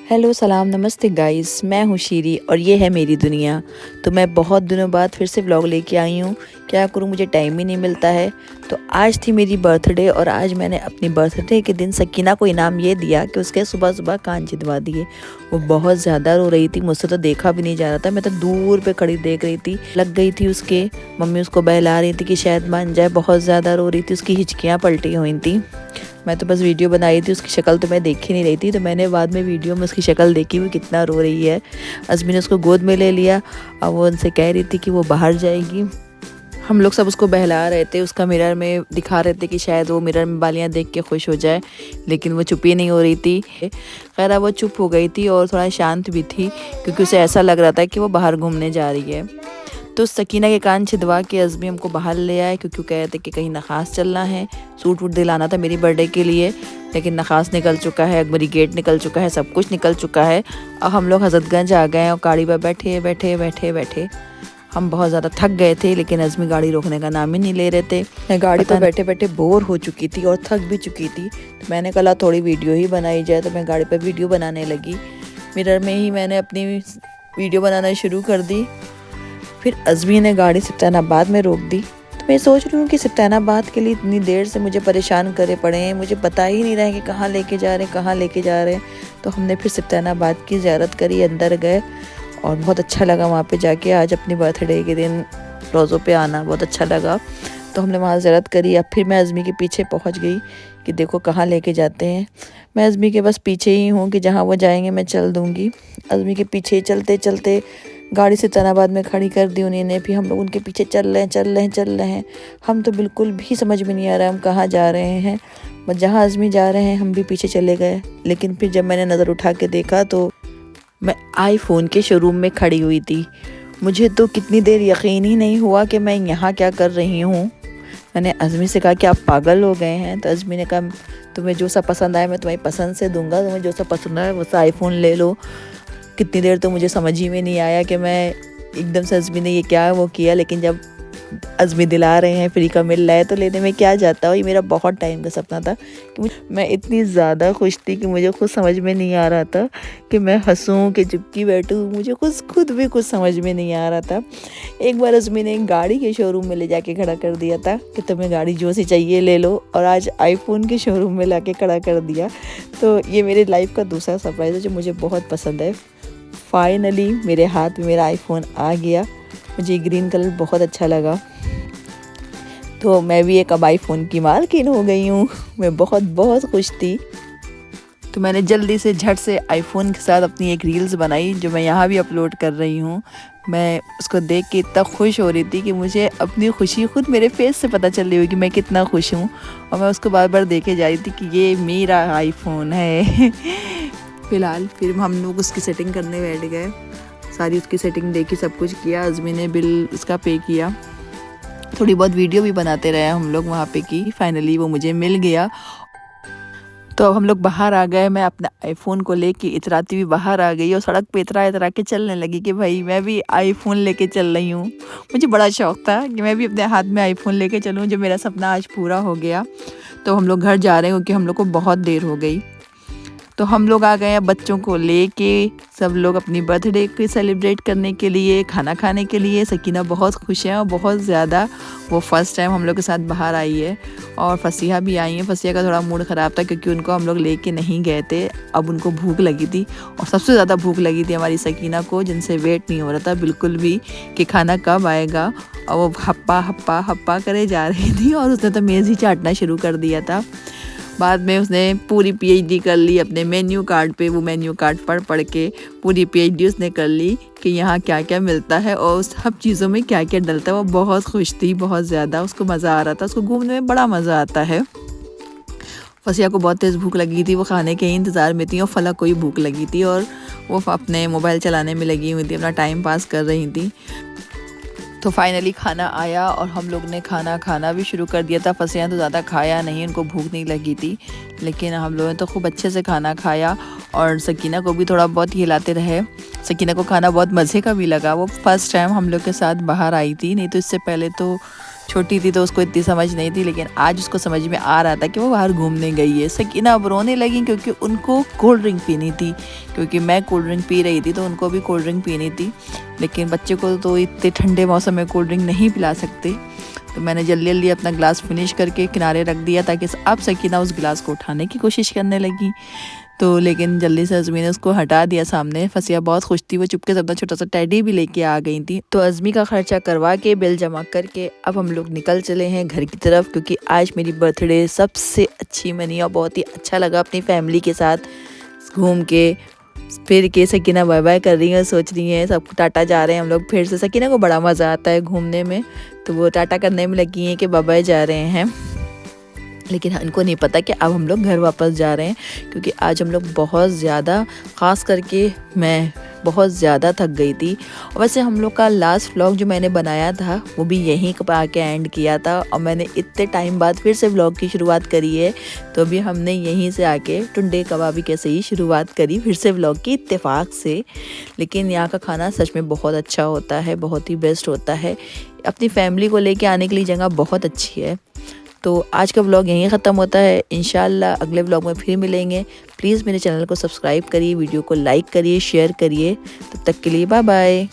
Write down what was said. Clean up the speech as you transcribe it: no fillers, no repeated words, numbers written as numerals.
Hello सलाम नमस्ते guys, मैं हूँ शीरी और ये है मेरी दुनिया। तो मैं बहुत दिनों बाद फिर से व्लॉग लेके आई हूँ। क्या करूँ, मुझे टाइम ही नहीं मिलता है। तो आज थी मेरी बर्थडे और आज मैंने अपनी बर्थडे के दिन सकीना को इनाम ये दिया कि उसके सुबह सुबह कान छिदवा दिए। वो बहुत ज़्यादा रो रही थी, मुझसे तो देखा भी नहीं जा रहा था। मैं तो दूर पे खड़ी देख रही थी, लग गई थी उसके। मम्मी उसको बहला रही थी कि शायद मान जाए, बहुत ज़्यादा रो रही थी, उसकी हिचकियाँ पलटी हुई थी। मैं तो बस वीडियो बनाई थी, उसकी शक्ल तो मैं देख ही नहीं रही थी। तो मैंने बाद में वीडियो में उसकी शक्ल देखी, वो कितना रो रही है। अज़मी ने उसको गोद में ले लिया और वो उनसे कह रही थी कि वो बाहर जाएगी। हम लोग सब उसको बहला रहे थे, उसका मिरर में दिखा रहे थे कि शायद वो मिरर में बालियाँ देख के खुश हो जाए, लेकिन वो चुप ही नहीं हो रही थी। खैर वो चुप हो गई थी और थोड़ा शांत भी थी, क्योंकि उसे ऐसा लग रहा था कि वो बाहर घूमने जा रही है। तो सकीना के कान छिदवा के अज़मी हमको बाहर ले आए, क्योंकि कह रहे थे कि कहीं नखास चलना है, सूट वूट दिलाना था मेरी बर्थडे के लिए। लेकिन नखास निकल चुका है, अकबरी गेट निकल चुका है, सब कुछ निकल चुका है। अब हम लोग हज़रतगंज आ गए और गाड़ी पर बैठे बैठे बैठे बैठे हम बहुत ज़्यादा थक गए थे, लेकिन अज़मी गाड़ी रोकने का नाम ही नहीं ले रहे थे। मैं गाड़ी पर बैठे बैठे बोर हो चुकी थी और थक भी चुकी थी। तो मैंने कहा थोड़ी वीडियो ही बनाई जाए, तो मैं गाड़ी पर वीडियो बनाने लगी। मिरर में ही मैंने अपनी वीडियो बनाना शुरू कर दी। फिर अज़मी ने गाड़ी सल्तानाबाद में रोक दी। तो मैं सोच रही हूँ कि सल्तानाबाद के लिए इतनी देर से मुझे परेशान करे पड़े हैं, मुझे पता ही नहीं रहा है कि कहाँ लेके जा रहे हैं, कहाँ लेके जा रहे हैं। तो हमने फिर सल्तानाबाद की ज़ियारत करी, अंदर गए और बहुत अच्छा लगा वहाँ पे जाके। आज अपनी बर्थडे के दिन रोज़ों पे आना बहुत अच्छा लगा। तो हमने वहाँ ज़ियारत करी। अब फिर मैं अज़मी के पीछे पहुँच गई कि देखो कहाँ लेके जाते हैं। मैं अज़मी के बस पीछे ही हूँ कि जहाँ वो जाएंगे मैं चल दूँगी। अज़मी के पीछे चलते चलते गाड़ी सल्तानाबाद में खड़ी कर दी उन्होंने। फिर हम लोग उनके पीछे चल रहे हैं। हम तो बिल्कुल भी समझ में नहीं आ रहा है हम कहाँ जा रहे हैं। बस जहाँ अज़मी जा रहे हैं हम भी पीछे चले गए। लेकिन फिर जब मैंने नज़र उठा के देखा तो मैं आईफ़ोन के शोरूम में खड़ी हुई थी। मुझे तो कितनी देर यकीन ही नहीं हुआ कि मैं यहाँ क्या कर रही हूँ। मैंने अज़मी से कहा कि आप पागल हो गए हैं। तो अज़मी ने कहा तुम्हें जो सा पसंद आए मैं तुम्हारी पसंद से दूंगा, तुम्हें जो सा पसंद आए वो सा आईफ़ोन ले लो। कितनी देर तो मुझे समझ ही में नहीं आया कि मैं एकदम से अज़मी ने ये क्या वो किया। लेकिन जब अज़मी दिला रहे हैं, फ्री का मिल रहा है, तो लेने में क्या जाता हो। ये मेरा बहुत टाइम का सपना था कि मैं इतनी ज़्यादा खुश थी कि मुझे खुद समझ में नहीं आ रहा था कि मैं हंसूं कि चुपकी बैठूं। मुझे खुद भी कुछ समझ में नहीं आ रहा था। एक बार अज़मी ने एक गाड़ी के शोरूम में ले जाके खड़ा कर दिया था कि तुम्हें गाड़ी जो सी चाहिए ले लो, और आज आईफ़ोन के शोरूम में ला के खड़ा कर दिया। तो ये मेरी लाइफ का दूसरा सरप्राइज़ है जो मुझे बहुत पसंद है। फाइनली मेरे हाथ में मेरा आईफ़ोन आ गया। मुझे ग्रीन कलर बहुत अच्छा लगा, तो मैं भी एक अब आईफ़ोन की मालकिन हो गई हूँ। मैं बहुत बहुत खुश थी। तो मैंने जल्दी से झट से आईफ़ोन के साथ अपनी एक रील्स बनाई, जो मैं यहाँ भी अपलोड कर रही हूँ। मैं उसको देख के इतना खुश हो रही थी कि मुझे अपनी खुशी खुद मेरे फेस से पता चल रही हुई कि मैं कितना खुश हूँ। और मैं उसको बार बार देखे जा रही थी कि ये मेरा आईफ़ोन है। फ़िलहाल फिर हम लोग उसकी सेटिंग करने बैठ गए। सारी उसकी सेटिंग देखी, सब कुछ किया। अज़मी ने बिल उसका पे किया। थोड़ी बहुत वीडियो भी बनाते रहे हम लोग वहाँ पे की। फाइनली वो मुझे मिल गया। तो अब हम लोग बाहर आ गए। मैं अपना आईफ़ोन को लेके इतराती हुई बाहर आ गई और सड़क पे इतरा के चलने लगी कि भाई मैं भी आईफ़ोन लेके चल रही हूँ। मुझे बड़ा शौक़ था कि मैं भी अपने हाथ में आईफ़ोन लेके चलूँ, जो मेरा सपना आज पूरा हो गया। तो हम लोग घर जा रहे हैं क्योंकि हम लोग को बहुत देर हो गई। तो हम लोग आ गए हैं बच्चों को लेके, सब लोग अपनी बर्थडे को सेलिब्रेट करने के लिए, खाना खाने के लिए। सकीना बहुत खुश है और बहुत ज़्यादा। वो फ़र्स्ट टाइम हम लोग के साथ बाहर आई है। और फसीहा भी आई है। फसीहा का थोड़ा मूड ख़राब था क्योंकि उनको हम लोग लेके नहीं गए थे। अब उनको भूख लगी थी और सबसे ज़्यादा भूख लगी थी हमारी सकीना को, जिनसे वेट नहीं हो रहा था बिल्कुल भी कि खाना कब आएगा। और वो हप्पा हप्पा हप्पा करे जा रही थी और उसने तो मेज़ ही चाटना शुरू कर दिया था। बाद में उसने पूरी पीएचडी कर ली अपने मेन्यू कार्ड पे। वो मेन्यू कार्ड पढ़ के पूरी पीएचडी उसने कर ली कि यहाँ क्या क्या मिलता है और सब चीज़ों में क्या क्या डलता है। वो बहुत खुश थी, बहुत ज़्यादा। उसको मज़ा आ रहा था, उसको घूमने में बड़ा मज़ा आता है। फसिया को बहुत तेज़ भूख लगी थी, वो खाने के इंतज़ार में थी। और फलक को ही भूख लगी थी और वो अपने मोबाइल चलाने में लगी हुई थी, अपना टाइम पास कर रही थी। तो फाइनली खाना आया और हम लोग ने खाना भी शुरू कर दिया था। फसिया तो ज़्यादा खाया नहीं, उनको भूख नहीं लगी थी, लेकिन हम लोगों ने तो खूब अच्छे से खाना खाया। और सकीना को भी थोड़ा बहुत हिलाते रहे। सकीना को खाना बहुत मज़े का भी लगा। वो फर्स्ट टाइम हम लोग के साथ बाहर आई थी, नहीं तो इससे पहले तो छोटी थी तो उसको इतनी समझ नहीं थी, लेकिन आज उसको समझ में आ रहा था कि वो बाहर घूमने गई है। सकीना अब रोने लगी क्योंकि उनको कोल्ड ड्रिंक पीनी थी, क्योंकि मैं कोल्ड ड्रिंक पी रही थी तो उनको भी कोल्ड ड्रिंक पीनी थी। लेकिन बच्चे को तो इतने ठंडे मौसम में कोल्ड ड्रिंक नहीं पिला सकते, तो मैंने जल्दी जल्दी अपना गिलास फिनिश करके किनारे रख दिया ताकि अब सकीना उस गिलास को उठाने की कोशिश करने लगी। तो लेकिन जल्दी से अज़मी ने उसको हटा दिया सामने। फसिया बहुत खुश थी, वो चुपके से अपना छोटा सा टेडी भी लेके आ गई थी। तो अज़मी का खर्चा करवा के बिल जमा करके अब हम लोग निकल चले हैं घर की तरफ, क्योंकि आज मेरी बर्थडे सबसे अच्छी मनी और बहुत ही अच्छा लगा अपनी फैमिली के साथ घूम के फिर के। सकीना बाय बाय कर रही है, सोच रही है सबको टाटा जा रहे हैं हम लोग फिर से। सकीना को बड़ा मज़ा आता है घूमने में, तो वो टाटा करने में लगी हैं कि बाय बाय जा रहे हैं। लेकिन इनको नहीं पता कि अब हम लोग घर वापस जा रहे हैं, क्योंकि आज हम लोग बहुत ज़्यादा, ख़ास करके मैं बहुत ज़्यादा थक गई थी। और वैसे हम लोग का लास्ट व्लॉग जो मैंने बनाया था वो भी यहीं पर आके एंड किया था, और मैंने इतने टाइम बाद फिर से व्लॉग की शुरुआत करी है। तो अभी हमने यहीं से आके टुंडे कबाबी कैसे ही शुरुआत करी फिर से व्लॉग की इत्तेफाक से। लेकिन यहाँ का खाना सच में बहुत अच्छा होता है, बहुत ही बेस्ट होता है। अपनी फैमिली को लेके आने के लिए जगह बहुत अच्छी है। तो आज का व्लॉग यहीं ख़त्म होता है। इंशाल्लाह अगले व्लॉग में फिर मिलेंगे। प्लीज़ मेरे चैनल को सब्सक्राइब करिए, वीडियो को लाइक करिए, शेयर करिए। तब तक के लिए बाय बाय।